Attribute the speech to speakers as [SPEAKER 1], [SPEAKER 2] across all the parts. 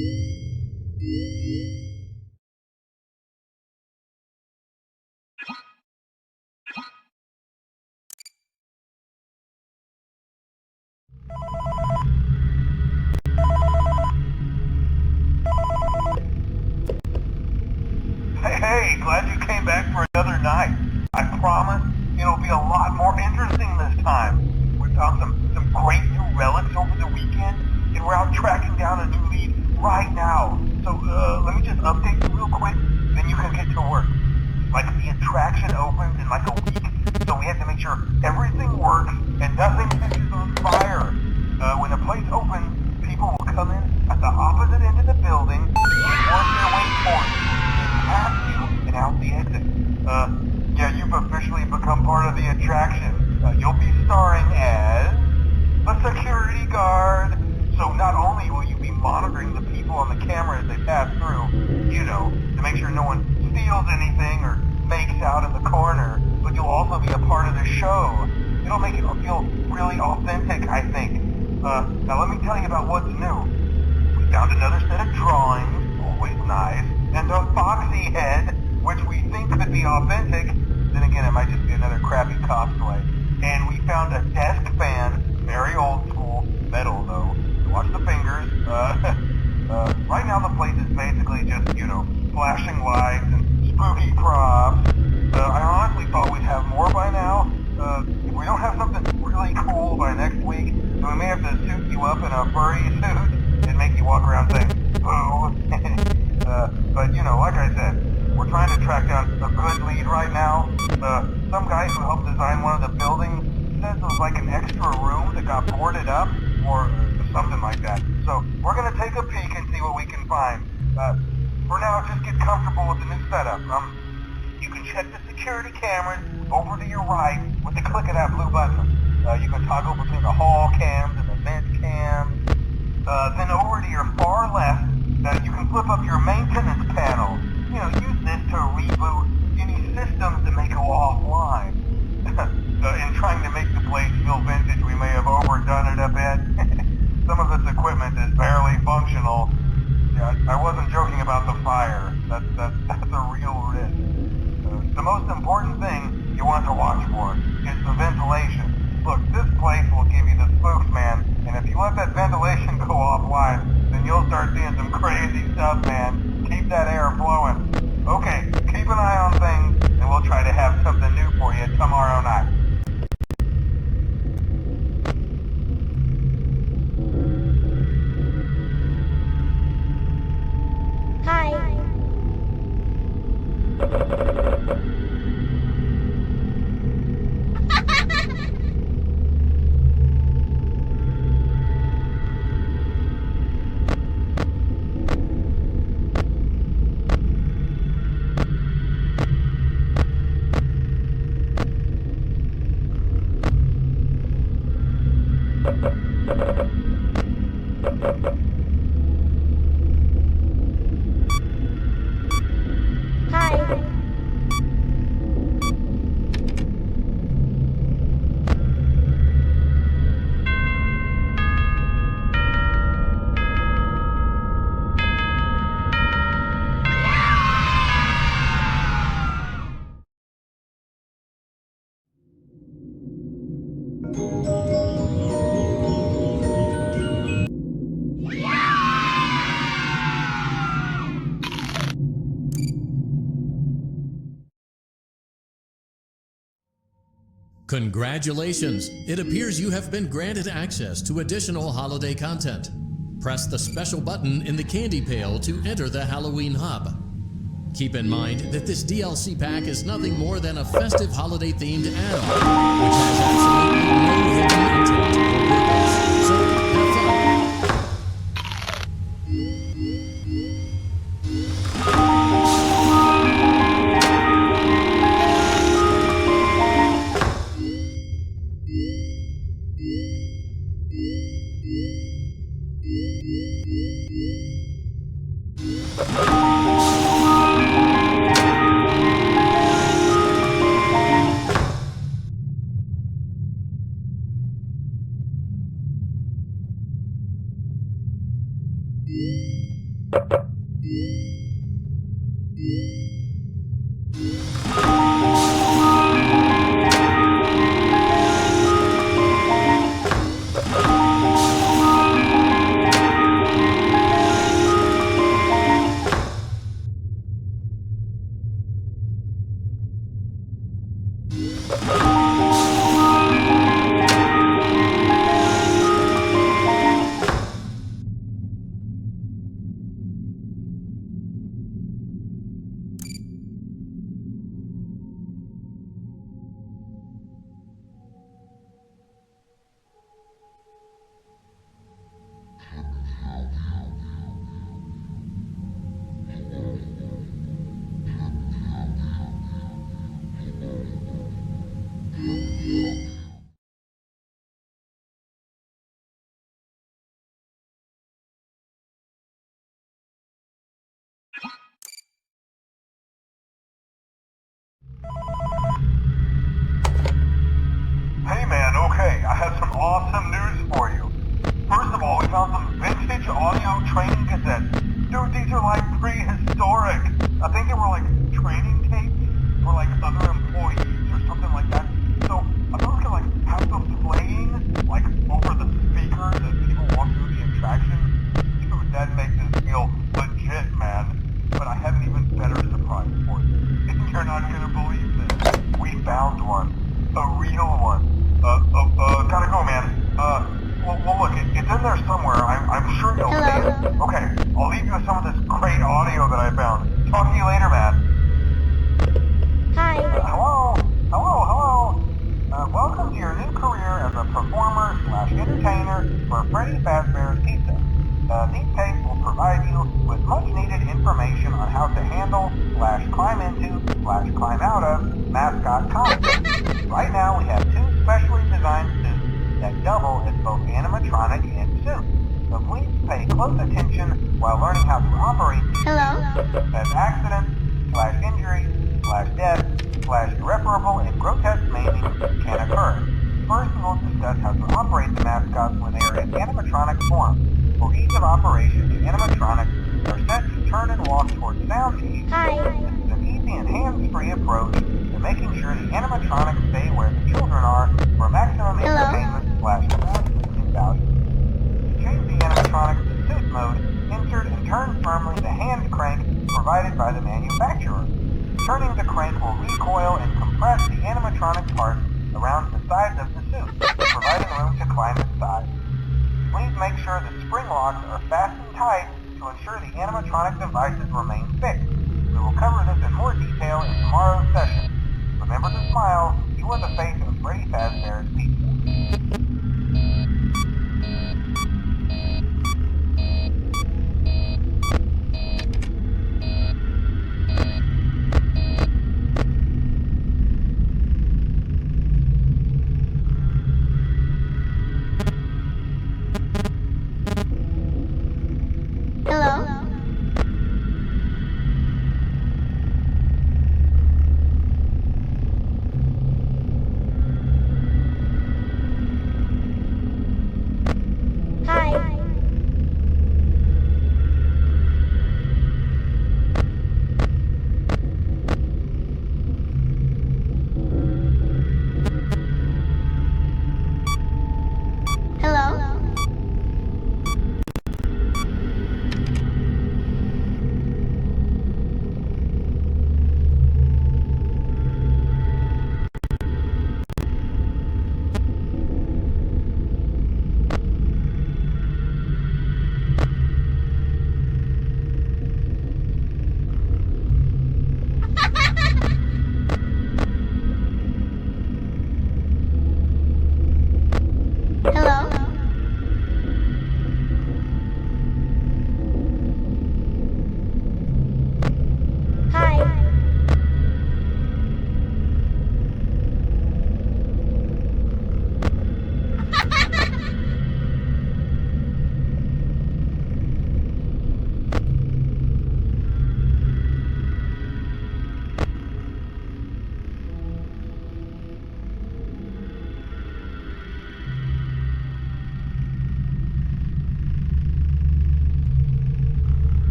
[SPEAKER 1] Hey, glad you came back for another night. I promise it'll be a lot more interesting this time. We found some great new relics over the weekend, and we're out tracking down a new lead right now. So, let me just update you real quick, then you can get to work. Like, the attraction opens in like a week, so we have to make sure everything works and nothing catches on fire. When the place opens, people will come in at the opposite end of the building, work their way towards you, past you, and out the exit. Yeah, you've officially become part of the attraction. You'll be starring as a security guard. So not only will you be monitoring the people on the camera as they pass through, you know, to make sure no one steals anything or makes out in the corner, but you'll also be a part of the show. It'll make it feel really authentic, I think. Now let me tell you about what's new. We found another set of drawings, always nice, and a foxy head, which we think could be authentic. Then again, it might just be another crappy cosplay. And we found a desk fan, very old school, metal though. So watch the fingers. Right now the place is basically just, you know, flashing lights and spooky props. I honestly thought we'd have more by now. If we don't have something really cool by next week, then we may have to suit you up in a furry suit and make you walk around saying, boo. But, you know, like I said, we're trying to track down a good lead right now. Some guy who helped design one of the buildings says it was like an extra room that got boarded up, or something like that. So, we're gonna take a peek and see what we can find. For now, just get comfortable with the new setup. You can check the security cameras over to your right with the click of that blue button. You can toggle between the hall cams and the vent cams. Then over to your far left, you can flip up your maintenance panel. You know, use this to reboot any systems that may go offline. In trying to make the place feel vintage, we may have overdone it a bit. Some of this equipment is barely functional. Yeah, I wasn't joking about the fire. That's a real risk. The most important thing you want to watch for is the ventilation. Look, this place will give you the spooks, man, and if you let that ventilation go offline, then you'll start seeing some crazy stuff, man. Keep that air flowing. Okay, keep an eye on things, and we'll try to have something new for you tomorrow night.
[SPEAKER 2] Hi. Hi.
[SPEAKER 3] Congratulations! It appears you have been granted access to additional holiday content. Press the special button in the candy pail to enter the Halloween hub. Keep in mind that this DLC pack is nothing more than a festive holiday-themed add-on, which has absolutely no hidden intent or purpose. So, have fun!
[SPEAKER 1] Hey man, okay, I have some awesome news for you. First of all, we found some vintage audio training cassettes. Dude, these are like prehistoric. I think they were like training tapes for like other employees or something like that. So I thought we could like have them playing like over the speakers as people walk through the attraction. Dude, that makes this feel legit, man. But I have an even better surprise for you. You're not gonna believe this. We found one. A real one. Gotta go, man. Well, look, it's in there somewhere. I'm sure you'll see it. Okay, I'll leave you with some of this great audio that I found. Talk to you later, man.
[SPEAKER 2] Hi.
[SPEAKER 1] Hello? Welcome to your new career as a performer/entertainer for Freddy Fazbear's Pizza. These tapes will provide you with much-needed information on how to handle/climb into/climb out of mascot costumes. Right now, we have two specially designed suits that double as both animatronic and suit. So please pay close attention while learning how to operate these suits, as accidents/injuries/death/irreparable and grotesque maiming can occur. First, we'll discuss how to operate the mascots when they are in animatronic form. For ease of operation, the animatronics are set to turn and walk towards sound cues.
[SPEAKER 2] Hi.
[SPEAKER 1] This is an easy and hands-free approach to making sure the animatronics stay where the children are for maximum entertainment/and value. To change the animatronics to suit mode, insert and turn firmly the hand crank provided by the manufacturer. Turning the crank will recoil and compress the animatronic parts around the sides of the suit, providing room to climb inside. Please make sure the spring locks are fastened tight to ensure the animatronic devices remain fixed. We will cover this in more detail in tomorrow's session. Remember to smile. You are the face of Freddy Fazbear's Pizza.
[SPEAKER 2] Hello?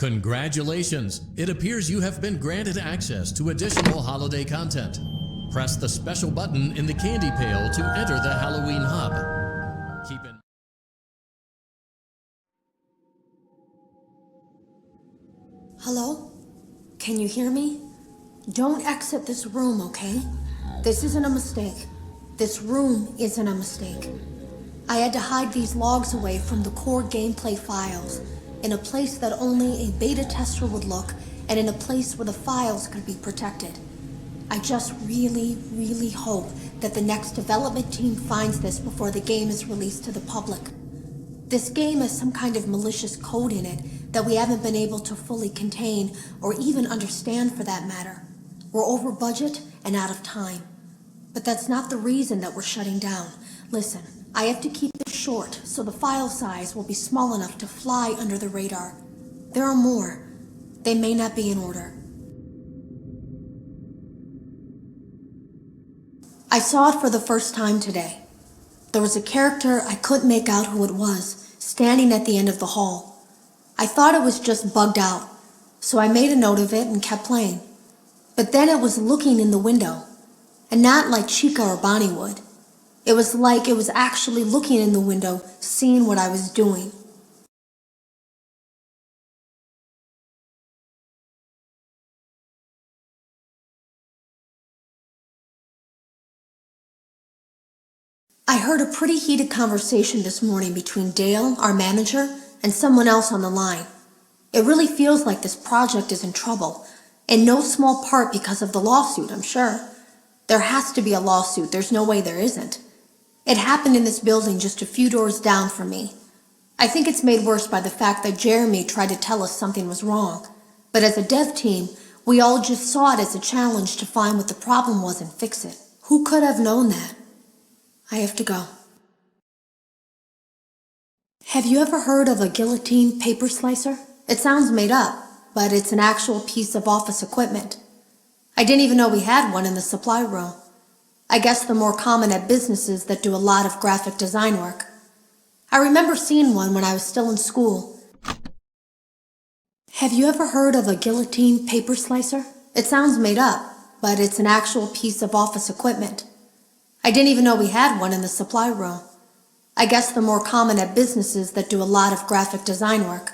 [SPEAKER 3] Congratulations! It appears you have been granted access to additional holiday content. Press the special button in the candy pail to enter the Halloween hub. Keep in
[SPEAKER 4] Hello? Can you hear me? Don't exit this room, okay? This isn't a mistake. This room isn't a mistake. I had to hide these logs away from the core gameplay files in a place that only a beta tester would look and in a place where the files could be protected. I just really hope that the next development team finds this before the game is released to the public. This game has some kind of malicious code in it that we haven't been able to fully contain or even understand for that matter. We're over budget and out of time. But that's not the reason that we're shutting down. Listen, I have to keep this short so the file size will be small enough to fly under the radar. There are more. They may not be in order. I saw it for the first time today. There was a character I couldn't make out who it was, standing at the end of the hall. I thought it was just bugged out, so I made a note of it and kept playing. But then it was looking in the window, and not like Chica or Bonnie would. It was like it was actually looking in the window, seeing what I was doing. I heard a pretty heated conversation this morning between Dale, our manager, and someone else on the line. It really feels like this project is in trouble, in no small part because of the lawsuit, I'm sure. There has to be a lawsuit, there's no way there isn't. It happened in this building just a few doors down from me. I think it's made worse by the fact that Jeremy tried to tell us something was wrong. But as a dev team, we all just saw it as a challenge to find what the problem was and fix it. Who could have known that? I have to go. Have you ever heard of a guillotine paper slicer? It sounds made up, but it's an actual piece of office equipment. I didn't even know we had one in the supply room. I guess they're more common at businesses that do a lot of graphic design work. I remember seeing one when I was still in school. Have you ever heard of a guillotine paper slicer? It sounds made up, but it's an actual piece of office equipment. I didn't even know we had one in the supply room. I guess they're more common at businesses that do a lot of graphic design work.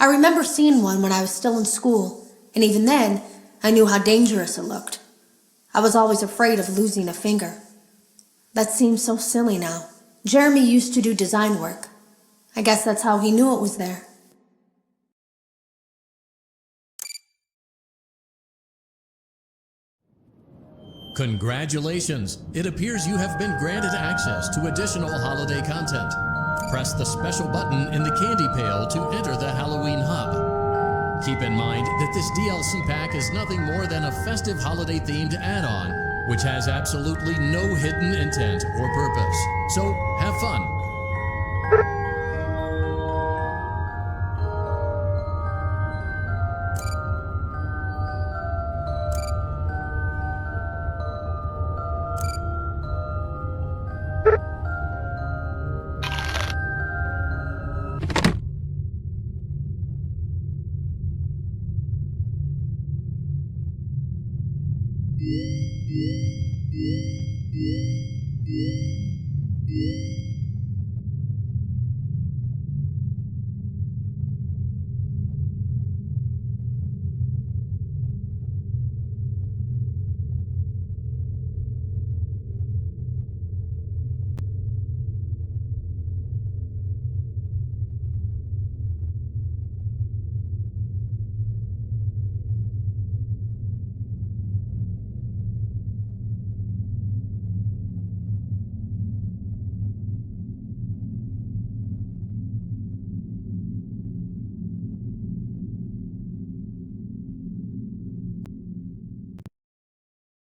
[SPEAKER 4] I remember seeing one when I was still in school, and even then, I knew how dangerous it looked. I was always afraid of losing a finger. That seems so silly now. Jeremy used to do design work. I guess that's how he knew it was there.
[SPEAKER 3] Congratulations! It appears you have been granted access to additional holiday content. Press the special button in the candy pail to enter the Halloween hub. Keep in mind that this DLC pack is nothing more than a festive holiday-themed add-on, which has absolutely no hidden intent or purpose. So, have fun!
[SPEAKER 5] Yeah.